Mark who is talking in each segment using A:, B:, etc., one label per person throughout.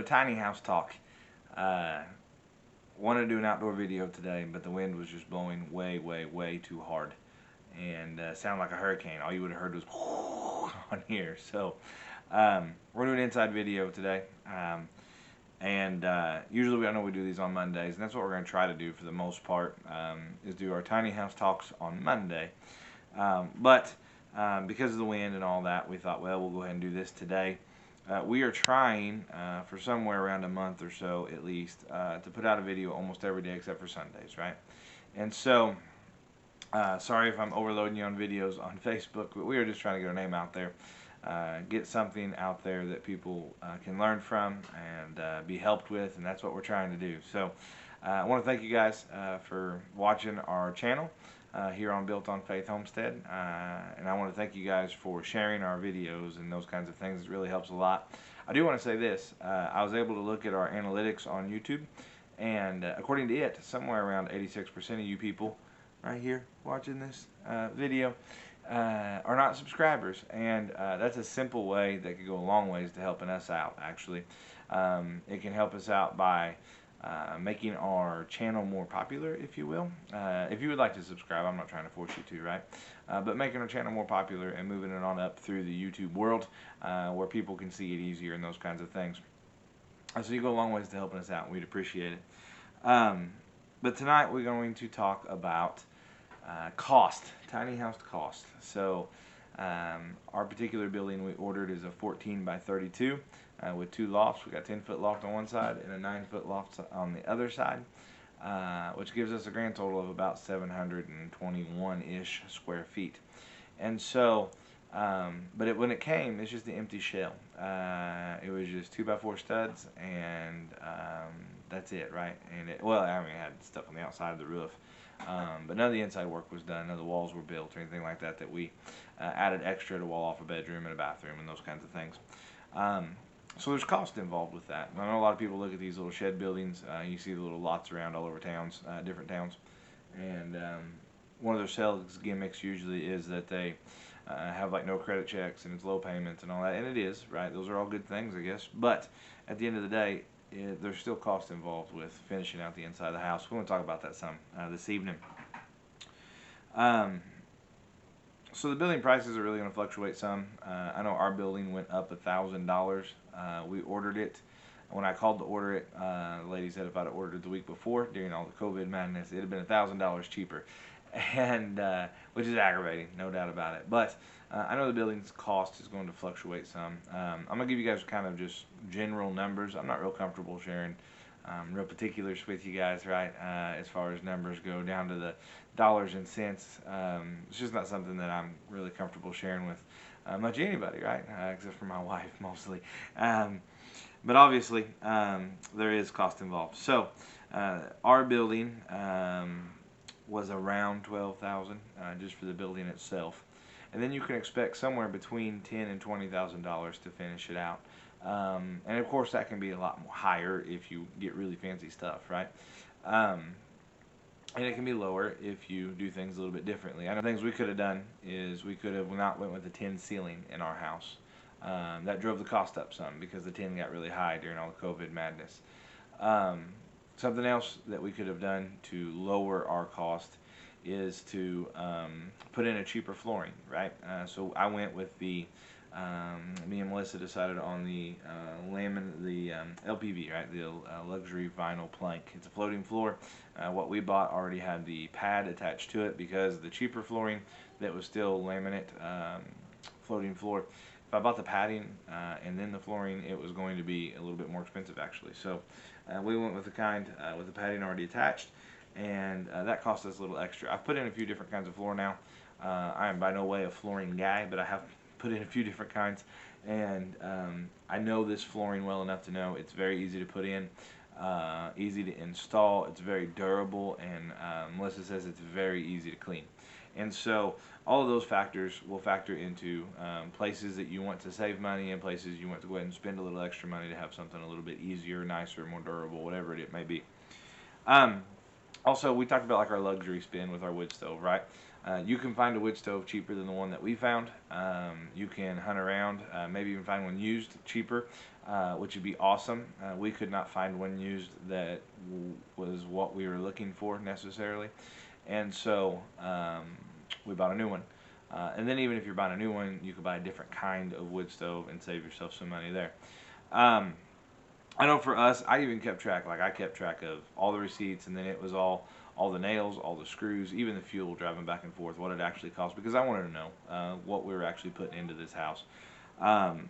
A: another tiny house talk. Wanted to do an outdoor video today, but the wind was just blowing way too hard, and sounded like a hurricane. All you would have heard was on here. So we're doing an inside video today, and usually I know we do these on Mondays, and that's what we're going to try to do for the most part, is do our tiny house talks on Monday. But because of the wind and all that, we thought, well, we'll go ahead and do this today. We are trying for somewhere around a month or so at least to put out a video almost every day except for Sundays, right? And so, sorry if I'm overloading you on videos on Facebook, but we are just trying to get our name out there, get something out there that people can learn from and be helped with, and that's what we're trying to do. So I want to thank you guys for watching our channel here on Built on Faith Homestead, and I want to thank you guys for sharing our videos and those kinds of things. It really helps a lot. I do want to say this, I was able to look at our analytics on YouTube, and according to it, somewhere around 86% of you people right here watching this video are not subscribers, and that's a simple way that could go a long ways to helping us out, actually. It can help us out by making our channel more popular, if you will. If you would like to subscribe, I'm not trying to force you to, right? But making our channel more popular and moving it on up through the YouTube world where people can see it easier and those kinds of things. So you go a long ways to helping us out, and we'd appreciate it. But tonight we're going to talk about cost, tiny house cost. So our particular building we ordered is a 14 by 32 with 2 lofts. We got 10-foot loft on one side and a 9-foot loft on the other side, which gives us a grand total of about 721-ish square feet. And so, when it came, it's just an empty shell. It was just 2x4 studs, and that's it, right? And it had stuff on the outside of the roof. But none of the inside work was done. None of the walls were built or anything like that we added extra to wall off a bedroom and a bathroom and those kinds of things. So there's cost involved with that. I know a lot of people look at these little shed buildings. You see the little lots around all over towns, different towns. And one of their sales gimmicks usually is that they have like no credit checks and it's low payments and all that. And it is, right? Those are all good things, I guess. But at the end of the day, there's still cost involved with finishing out the inside of the house. We want to talk about that some this evening. So the building prices are really going to fluctuate some. I know our building went up $1,000. We ordered it. When I called to order it, the lady said if I'd ordered it the week before, during all the COVID madness, it'd have been $1,000 cheaper, and which is aggravating, no doubt about it. But I know the building's cost is going to fluctuate some. I'm going to give you guys kind of just general numbers. I'm not real comfortable sharing real particulars with you guys, right, as far as numbers go, down to the dollars and cents. It's just not something that I'm really comfortable sharing with much anybody, right, except for my wife mostly. But obviously, there is cost involved. So our building was around $12,000 just for the building itself. And then you can expect somewhere between $10,000 and $20,000 to finish it out. And of course that can be a lot more higher if you get really fancy stuff, right? And it can be lower if you do things a little bit differently. I know things we could have done is we could have not went with a tin ceiling in our house. That drove the cost up some because the tin got really high during all the COVID madness. Something else that we could have done to lower our cost is to put in a cheaper flooring, right? So I went with the me and Melissa decided on the LPV, right? The luxury vinyl plank. It's a floating floor. What we bought already had the pad attached to it because the cheaper flooring that was still laminate floating floor. If I bought the padding and then the flooring, it was going to be a little bit more expensive actually. So we went with the kind with the padding already attached, and that cost us a little extra. I've put in a few different kinds of floor now. I am by no way a flooring guy, but I have put in a few different kinds, and I know this flooring well enough to know it's very easy to put in, easy to install, it's very durable, and Melissa says it's very easy to clean. And so all of those factors will factor into places that you want to save money and places you want to go ahead and spend a little extra money to have something a little bit easier, nicer, more durable, whatever it may be. Also, we talked about like our luxury spin with our wood stove, right? You can find a wood stove cheaper than the one that we found. You can hunt around, maybe even find one used cheaper, which would be awesome. We could not find one used that was what we were looking for necessarily, and so we bought a new one. And then even if you're buying a new one, you could buy a different kind of wood stove and save yourself some money there. Um, I know for us, I even kept track. Like I kept track of all the receipts, and then it was all the nails, all the screws, even the fuel driving back and forth, what it actually cost, because I wanted to know what we were actually putting into this house. Um,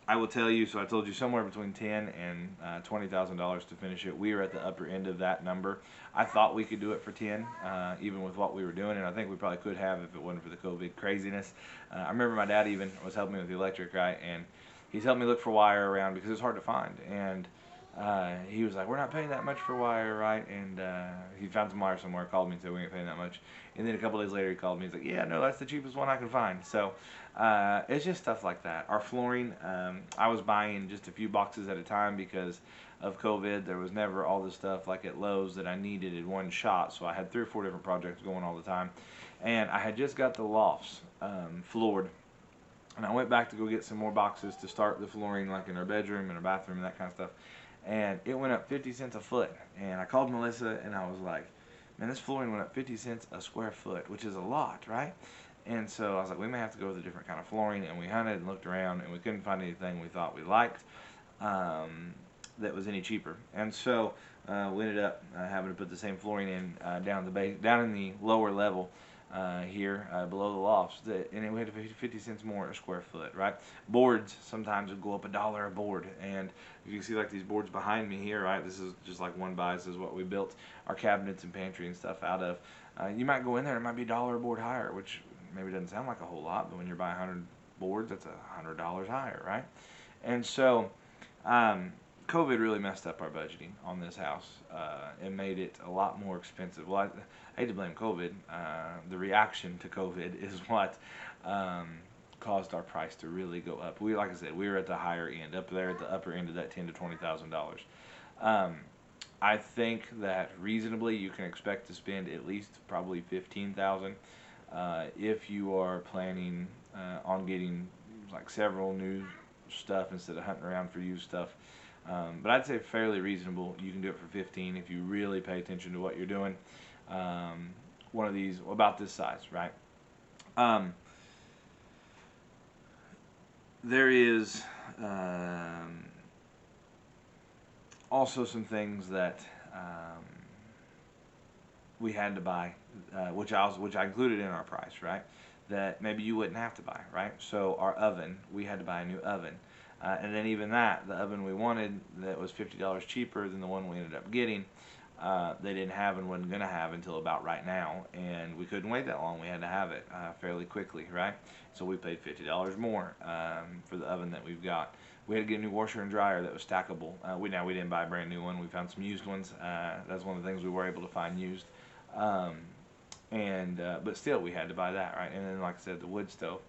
A: I will tell you. So I told you somewhere between $10,000 and $20,000 to finish it. We were at the upper end of that number. I thought we could do it for 10, even with what we were doing, and I think we probably could have if it wasn't for the COVID craziness. I remember my dad even was helping me with the electric, right, and he's helped me look for wire around because it's hard to find. And he was like, "We're not paying that much for wire, right?" And he found some wire somewhere, called me and said, "We ain't paying that much." And then a couple days later, he called me. He's like, "Yeah, no, that's the cheapest one I can find." So it's just stuff like that. Our flooring, I was buying just a few boxes at a time because of COVID. There was never all this stuff like at Lowe's that I needed in one shot. So I had 3 or 4 different projects going all the time. And I had just got the lofts floored. And I went back to go get some more boxes to start the flooring, like in our bedroom and our bathroom and that kind of stuff. And it went up 50 cents a foot. And I called Melissa and I was like, "Man, this flooring went up 50 cents a square foot," which is a lot, right? And so I was like, we may have to go with a different kind of flooring. And we hunted and looked around and we couldn't find anything we thought we liked that was any cheaper. And so we ended up having to put the same flooring in down the base, down in the lower level here below the lofts, and it went to 50 cents more a square foot, right? Boards sometimes would go up $1 a board, and you can see like these boards behind me here, right? This is just like one by. This is what we built our cabinets and pantry and stuff out of. You might go in there, it might be $1 a board higher, which maybe doesn't sound like a whole lot, but when you're buying 100 boards, that's $100 higher, right? And so COVID really messed up our budgeting on this house and made it a lot more expensive. Well, I hate to blame COVID. The reaction to COVID is what caused our price to really go up. We, like I said, we were at the higher end, up there at the upper end of that $10,000 to $20,000. I think that reasonably you can expect to spend at least probably $15,000 if you are planning on getting like several new stuff instead of hunting around for used stuff. But I'd say fairly reasonable. You can do it for 15 if you really pay attention to what you're doing. One of these about this size, right? There is also some things that we had to buy, which I included in our price, right? That maybe you wouldn't have to buy, right? So our oven, we had to buy a new oven. And then even that, the oven we wanted that was $50 cheaper than the one we ended up getting, they didn't have and wasn't going to have until about right now. And we couldn't wait that long. We had to have it fairly quickly, right? So we paid $50 more for the oven that we've got. We had to get a new washer and dryer that was stackable. We didn't buy a brand new one. We found some used ones. That's one of the things we were able to find used. But still, we had to buy that, right? And then, like I said, the wood stove.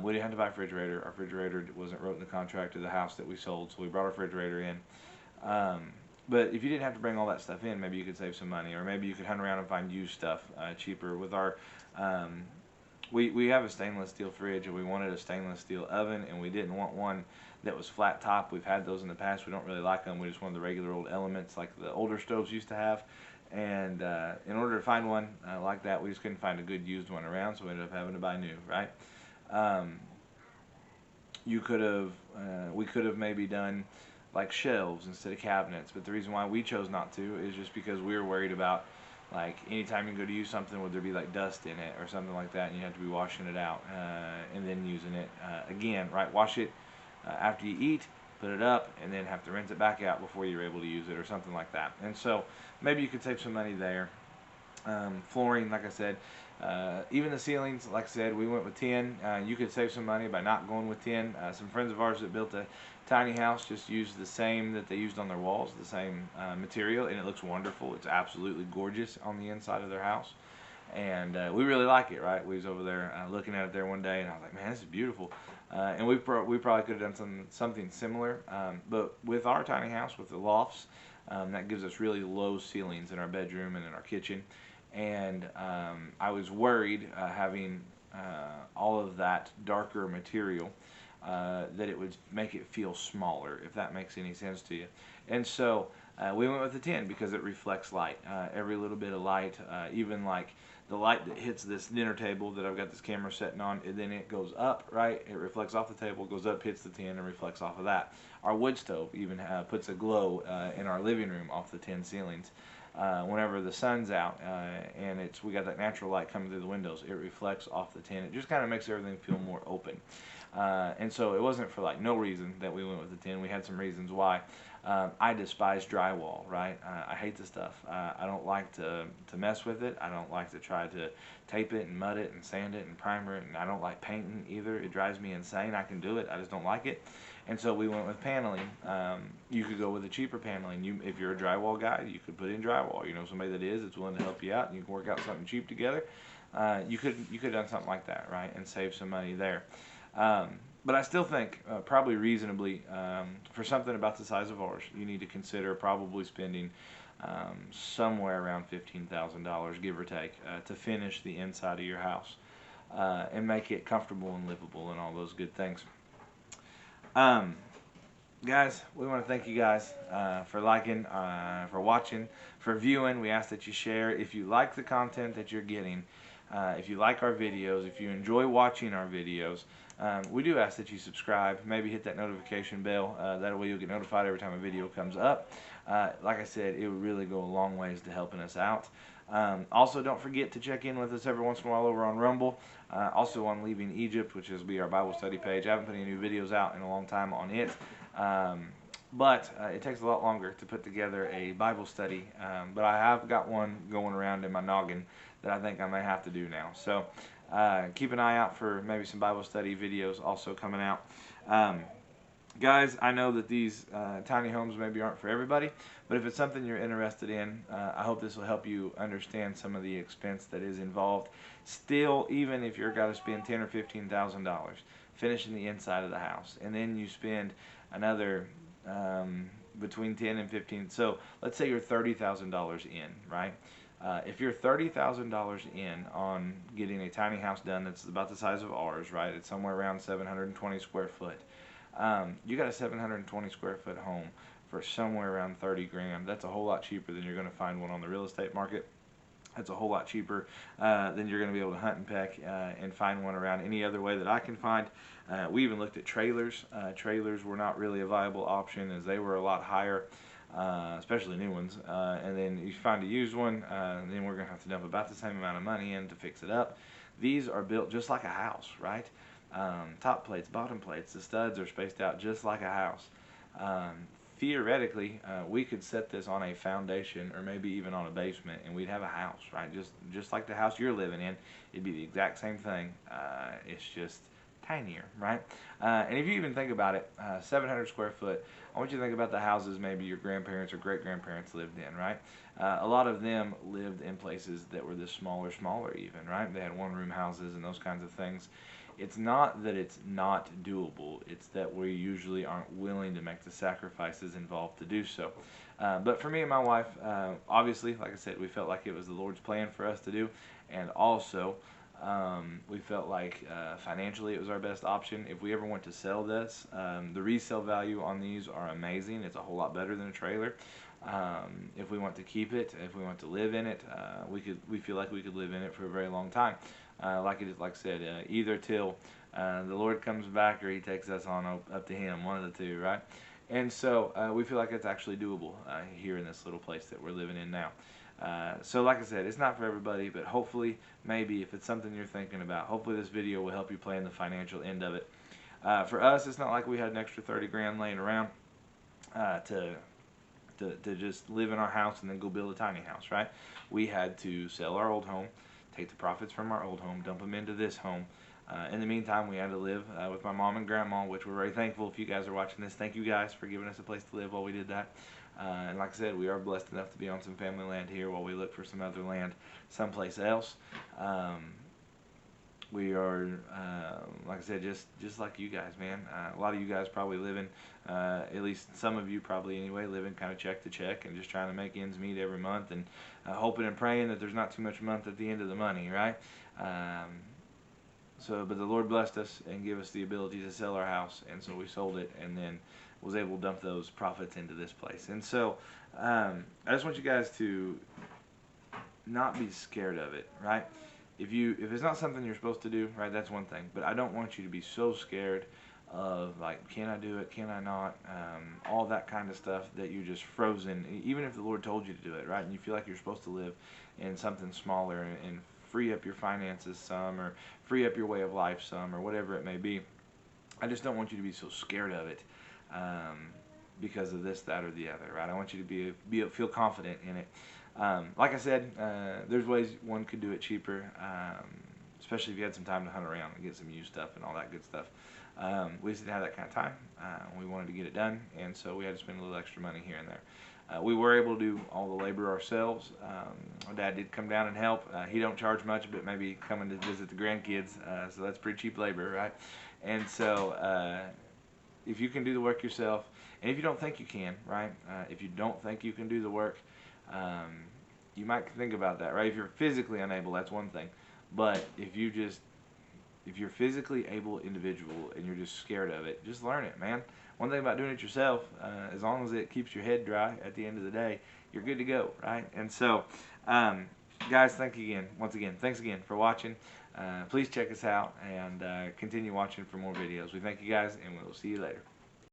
A: We didn't have to buy a refrigerator. Our refrigerator wasn't wrote in the contract of the house that we sold, so we brought our refrigerator in. But if you didn't have to bring all that stuff in, maybe you could save some money, or maybe you could hunt around and find used stuff cheaper. With our, we have a stainless steel fridge, and we wanted a stainless steel oven, and we didn't want one that was flat top. We've had those in the past. We don't really like them. We just wanted the regular old elements like the older stoves used to have. And in order to find one like that, we just couldn't find a good used one around, so we ended up having to buy new, right? We could have maybe done like shelves instead of cabinets, but the reason why we chose not to is just because we were worried about like anytime you go to use something, would there be like dust in it or something like that, and you have to be washing it out and then using it again, right? Wash it after you eat, put it up, and then have to rinse it back out before you're able to use it or something like that. And so maybe you could save some money there. Flooring, like I said, even the ceilings, like I said, we went with 10. You could save some money by not going with 10. Some friends of ours that built a tiny house just used the same that they used on their walls, the same material, and it looks wonderful. It's absolutely gorgeous on the inside of their house. And we really like it, right? We was over there looking at it there one day, and I was like, man, this is beautiful. And we probably could have done something similar. But with our tiny house, with the lofts, That gives us really low ceilings in our bedroom and in our kitchen. And I was worried having all of that darker material that it would make it feel smaller, if that makes any sense to you. And so we went with the 10 because it reflects light. Every little bit of light, even like the light that hits this dinner table that I've got this camera setting on, and then it goes up, right? It reflects off the table, goes up, hits the 10, and reflects off of that. Our wood stove even puts a glow in our living room off the 10 ceilings. Whenever the sun's out and we got that natural light coming through the windows, it reflects off the 10. It just kind of makes everything feel more open. And so it wasn't for like no reason that we went with the 10. We had some reasons why. I despise drywall, right? I hate the stuff. I don't like to mess with it. I don't like to try to tape it and mud it and sand it and primer it. And I don't like painting either. It drives me insane. I can do it. I just don't like it. And so we went with paneling. You could go with a cheaper paneling. If you're a drywall guy, you could put in drywall. You know somebody that is, that's willing to help you out, and you can work out something cheap together. You could have done something like that, right, and save some money there. But I still think probably reasonably for something about the size of ours, you need to consider probably spending somewhere around $15,000, give or take, to finish the inside of your house and make it comfortable and livable and all those good things. Guys, we want to thank you guys for liking, for watching, for viewing. We ask that you share. If you like the content that you're getting, if you like our videos, if you enjoy watching our videos, we do ask that you subscribe, maybe hit that notification bell. That way you'll get notified every time a video comes up. Like I said, it would really go a long ways to helping us out. Also, don't forget to check in with us every once in a while over on Rumble. Also on Leaving Egypt, which is our Bible study page. I haven't put any new videos out in a long time on it. But it takes a lot longer to put together a Bible study. But I have got one going around in my noggin that I think I may have to do now. So keep an eye out for maybe some Bible study videos also coming out. Guys, I know that these tiny homes maybe aren't for everybody, but if it's something you're interested in, I hope this will help you understand some of the expense that is involved. Still, even if you're got to spend $10,000 or $15,000 finishing the inside of the house, and then you spend another between 10 and 15. So let's say you're $30,000 in, right? If you're $30,000 in on getting a tiny house done that's about the size of ours, right? It's somewhere around 720 square foot. You got a 720 square foot home for somewhere around 30 grand. That's a whole lot cheaper than you're going to find one on the real estate market. That's a whole lot cheaper than you're going to be able to hunt and peck and find one around any other way that I can find. We even looked at trailers. Trailers were not really a viable option as they were a lot higher, especially new ones. And then you find a used one, then we're going to have to dump about the same amount of money in to fix it up. These are built just like a house, right? Top plates, bottom plates, the studs are spaced out just like a house. Theoretically, we could set this on a foundation or maybe even on a basement and we'd have a house, right? Just like the house you're living in, it'd be the exact same thing. It's just tinier, right? And if you even think about it, 700 square foot, I want you to think about the houses maybe your grandparents or great-grandparents lived in, right? A lot of them lived in places that were this smaller even, right? They had one-room houses and those kinds of things. It's not that it's not doable, it's that we usually aren't willing to make the sacrifices involved to do so. But for me and my wife, obviously, like I said, we felt like it was the Lord's plan for us to do, and also we felt like financially it was our best option. If we ever want to sell this, the resale value on these are amazing. It's a whole lot better than a trailer. If we want to keep it, if we want to live in it, we feel like we could live in it for a very long time. Like I said, either till the Lord comes back or He takes us on up to Him, one of the two, right? And so we feel like it's actually doable here in this little place that we're living in now. So like I said, it's not for everybody, but hopefully, maybe if it's something you're thinking about, hopefully this video will help you plan the financial end of it. For us, it's not like we had an extra 30 grand laying around to just live in our house and then go build a tiny house, right? We had to sell our old home, take the profits from our old home, dump them into this home. In the meantime, we had to live with my mom and grandma, which we're very thankful. If you guys are watching this, thank you guys for giving us a place to live while we did that. And like I said, we are blessed enough to be on some family land here while we look for some other land someplace else. We are, like I said, just like you guys, man. A lot of you guys probably living, at least some of you probably anyway, living kind of check to check and just trying to make ends meet every month, and hoping and praying that there's not too much month at the end of the money, right? But the Lord blessed us and gave us the ability to sell our house, and so we sold it, and then was able to dump those profits into this place. And so I just want you guys to not be scared of it, right? If it's not something you're supposed to do, right, that's one thing. But I don't want you to be so scared of, like, can I do it, can I not, all that kind of stuff, that you're just frozen, even if the Lord told you to do it, right, and you feel like you're supposed to live in something smaller and free up your finances some, or free up your way of life some, or whatever it may be. I just don't want you to be so scared of it because of this, that, or the other, right? I want you to feel confident in it. Like I said, there's ways one could do it cheaper, especially if you had some time to hunt around and get some used stuff and all that good stuff. We just didn't have that kind of time. We wanted to get it done, and so we had to spend a little extra money here and there. We were able to do all the labor ourselves. My dad did come down and help. He don't charge much, but maybe coming to visit the grandkids, so that's pretty cheap labor, right? And so if you can do the work yourself, and if you don't think you can, right? If you don't think you can do the work, you might think about that, right? If you're physically unable, that's one thing. But if you're physically able individual and you're just scared of it, just learn it, man. One thing about doing it yourself, as long as it keeps your head dry at the end of the day, you're good to go, right? And so, guys, once again, thanks again for watching. Please check us out and continue watching for more videos. We thank you guys, and we'll see you later.